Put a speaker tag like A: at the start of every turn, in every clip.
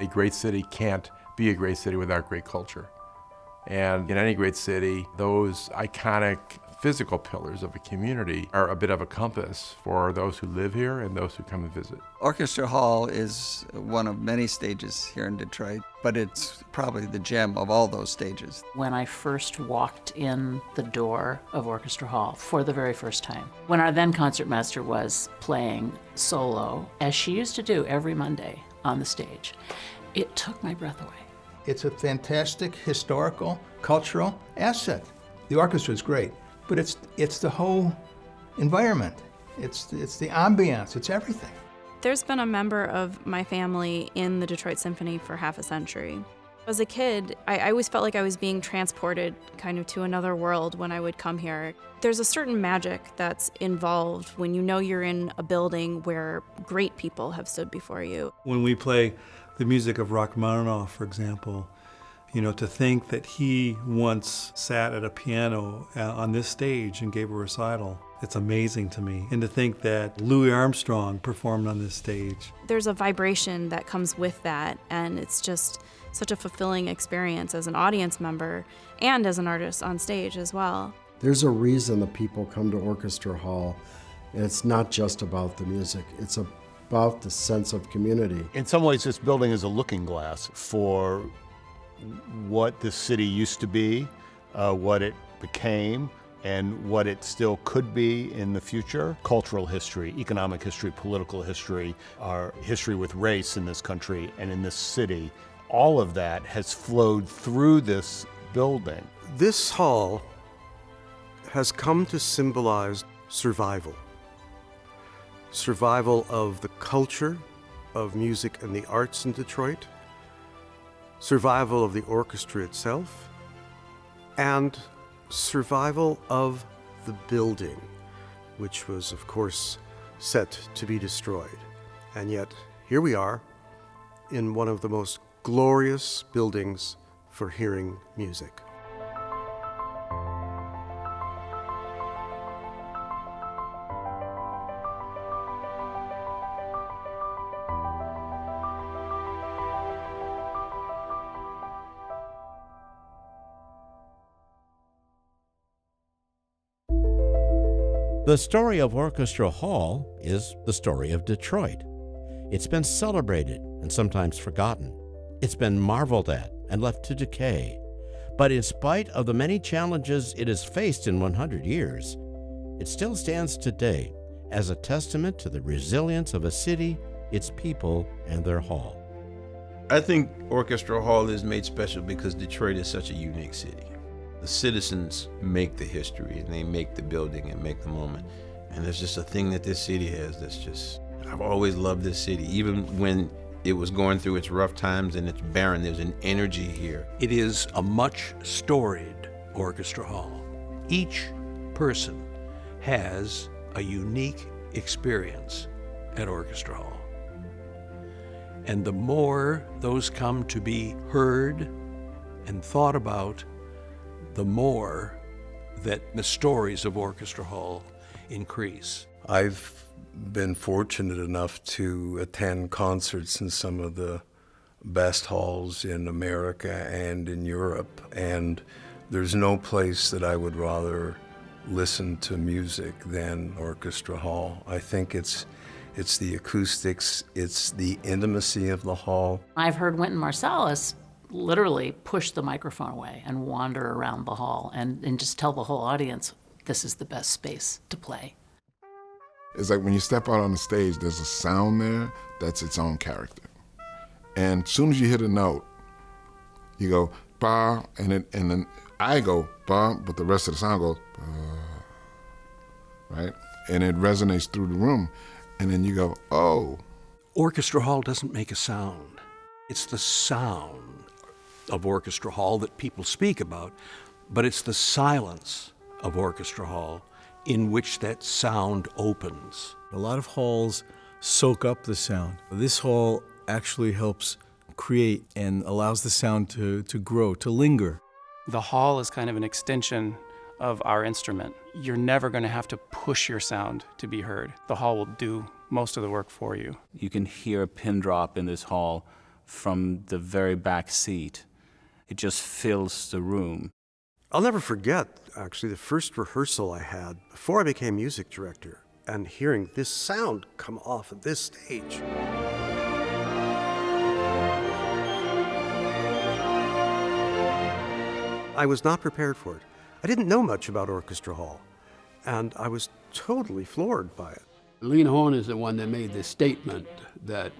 A: A great city can't be a great city without great culture. And in any great city, those iconic physical pillars of a community are a bit of a compass for those who live here and those who come and visit.
B: Orchestra Hall is one of many stages here in Detroit, but it's probably the gem of all those stages.
C: When I first walked in the door of Orchestra Hall for the very first time, when our then concertmaster was playing solo, as she used to do every Monday on the stage, it took my breath away.
D: It's a fantastic historical, cultural asset. The orchestra is great, but it's the whole environment. It's the ambiance, it's everything.
E: There's been a member of my family in the Detroit Symphony for half a century. As a kid, I always felt like I was being transported kind of to another world when I would come here. There's a certain magic that's involved when you know you're in a building where great people have stood before you.
F: When we play the music of Rachmaninoff, for example, you know, to think that he once sat at a piano on this stage and gave a recital, it's amazing to me. And to think that Louis Armstrong performed on this stage.
E: There's a vibration that comes with that, and it's just such a fulfilling experience as an audience member and as an artist on stage as well.
G: There's a reason that people come to Orchestra Hall, and it's not just about the music. It's about the sense of community.
H: In some ways, this building is a looking glass for what this city used to be, what it became, and what it still could be in the future. Cultural history, economic history, political history, our history with race in this country and in this city, all of that has flowed through this building.
I: This hall has come to symbolize survival. Survival of the culture of music and the arts in Detroit, survival of the orchestra itself, and survival of the building, which was, of course, set to be destroyed. And yet, here we are in one of the most glorious buildings for hearing music.
J: The story of Orchestra Hall is the story of Detroit. It's been celebrated and sometimes forgotten. It's been marveled at and left to decay. But in spite of the many challenges it has faced in 100 years, it still stands today as a testament to the resilience of a city, its people, and their hall.
K: I think Orchestra Hall is made special because Detroit is such a unique city. The citizens make the history, and they make the building and make the moment. And there's just a thing that this city has that's just, I've always loved this city. Even when it was going through its rough times and it's barren, there's an energy here.
L: It is a much storied Orchestra Hall. Each person has a unique experience at Orchestra Hall. And the more those come to be heard and thought about, the more that the stories of Orchestra Hall increase.
I: I've been fortunate enough to attend concerts in some of the best halls in America and in Europe, and there's no place that I would rather listen to music than Orchestra Hall. I think it's the acoustics, it's the intimacy of the hall.
C: I've heard Wynton Marsalis literally push the microphone away and wander around the hall and just tell the whole audience, this is the best space to play.
M: It's like when you step out on the stage, there's a sound there that's its own character. And as soon as you hit a note, you go, ba, and then I go, ba, but the rest of the sound goes, right? And it resonates through the room. And then you go, oh.
L: Orchestra Hall doesn't make a sound. It's the sound of Orchestra Hall that people speak about, but it's the silence of Orchestra Hall in which that sound opens.
N: A lot of halls soak up the sound. This hall actually helps create and allows the sound to grow, to linger.
O: The hall is kind of an extension of our instrument. You're never going to have to push your sound to be heard. The hall will do most of the work for you.
P: You can hear a pin drop in this hall from the very back seat. It just fills the room.
I: I'll never forget, actually, the first rehearsal I had before I became music director and hearing this sound come off of this stage. I was not prepared for it. I didn't know much about Orchestra Hall, and I was totally floored by it.
Q: Lena Horne is the one that made the statement that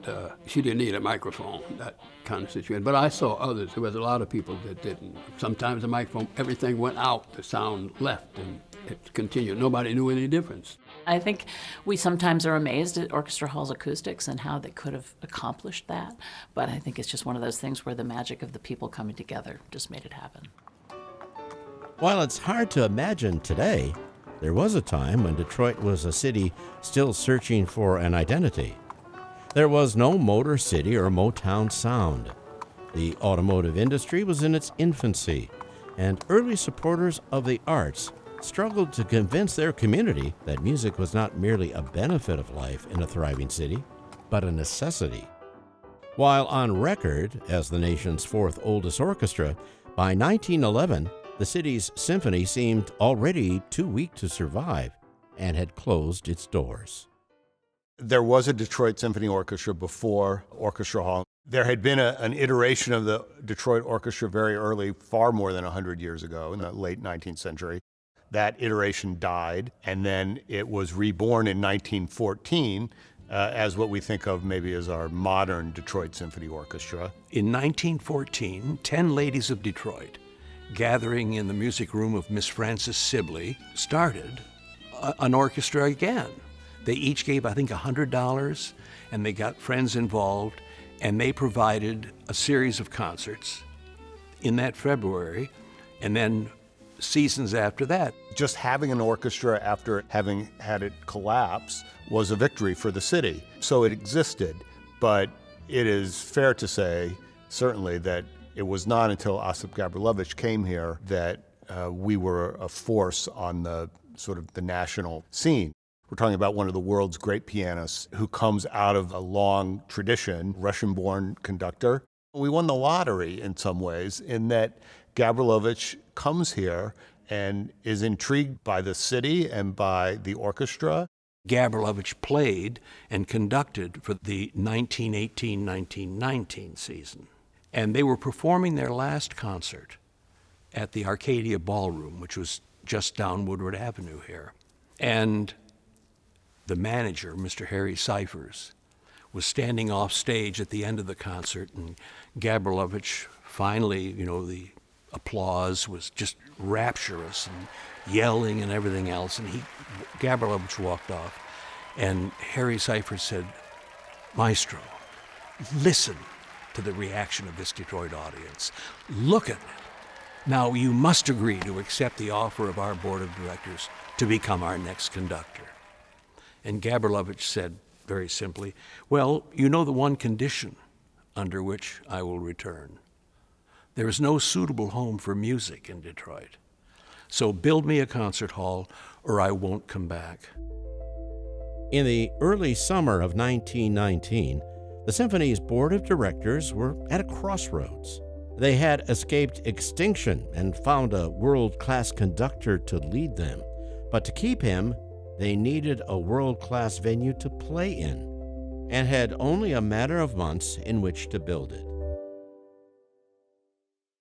Q: she didn't need a microphone, that kind of situation. But I saw others. There was a lot of people that didn't. Sometimes the microphone, everything went out, the sound left, and it continued. Nobody knew any difference.
C: I think we sometimes are amazed at Orchestra Hall's acoustics and how they could have accomplished that. But I think it's just one of those things where the magic of the people coming together just made it happen.
J: While it's hard to imagine today, there was a time when Detroit was a city still searching for an identity. There was no Motor City or Motown sound. The automotive industry was in its infancy, and early supporters of the arts struggled to convince their community that music was not merely a benefit of life in a thriving city, but a necessity. While on record as the nation's fourth oldest orchestra, by 1911, the city's symphony seemed already too weak to survive and had closed its doors.
H: There was a Detroit Symphony Orchestra before Orchestra Hall. There had been an iteration of the Detroit Orchestra very early, far more than 100 years ago, in the late 19th century. That iteration died, and then it was reborn in 1914 as what we think of maybe as our modern Detroit Symphony Orchestra.
L: In 1914, 10 ladies of Detroit, gathering in the music room of Miss Frances Sibley, started an orchestra again. They each gave, I think, $100, and they got friends involved, and they provided a series of concerts in that February, and then seasons after that.
H: Just having an orchestra after having had it collapse was a victory for the city. So it existed, but it is fair to say, certainly, that it was not until Osip Gabrilowitsch came here that we were a force on the sort of the national scene. We're talking about one of the world's great pianists who comes out of a long tradition, Russian-born conductor. We won the lottery in some ways in that Gabrilowitsch comes here and is intrigued by the city and by the orchestra.
L: Gabrilowitsch played and conducted for the 1918-1919 season. And they were performing their last concert at the Arcadia Ballroom, which was just down Woodward Avenue here. And the manager, Mr. Harry Cyphers, was standing off stage at the end of the concert, and Gabrilowitsch finally, the applause was just rapturous and yelling and everything else, and Gabrilowitsch walked off, and Harry Cyphers said, "Maestro, listen to the reaction of this Detroit audience. Look at it. Now you must agree to accept the offer of our board of directors to become our next conductor." And Gabrilowitsch said very simply, "Well, you know the one condition under which I will return. There is no suitable home for music in Detroit. So build me a concert hall or I won't come back."
J: In the early summer of 1919, the Symphony's board of directors were at a crossroads. They had escaped extinction and found a world-class conductor to lead them. But to keep him, they needed a world-class venue to play in, and had only a matter of months in which to build it.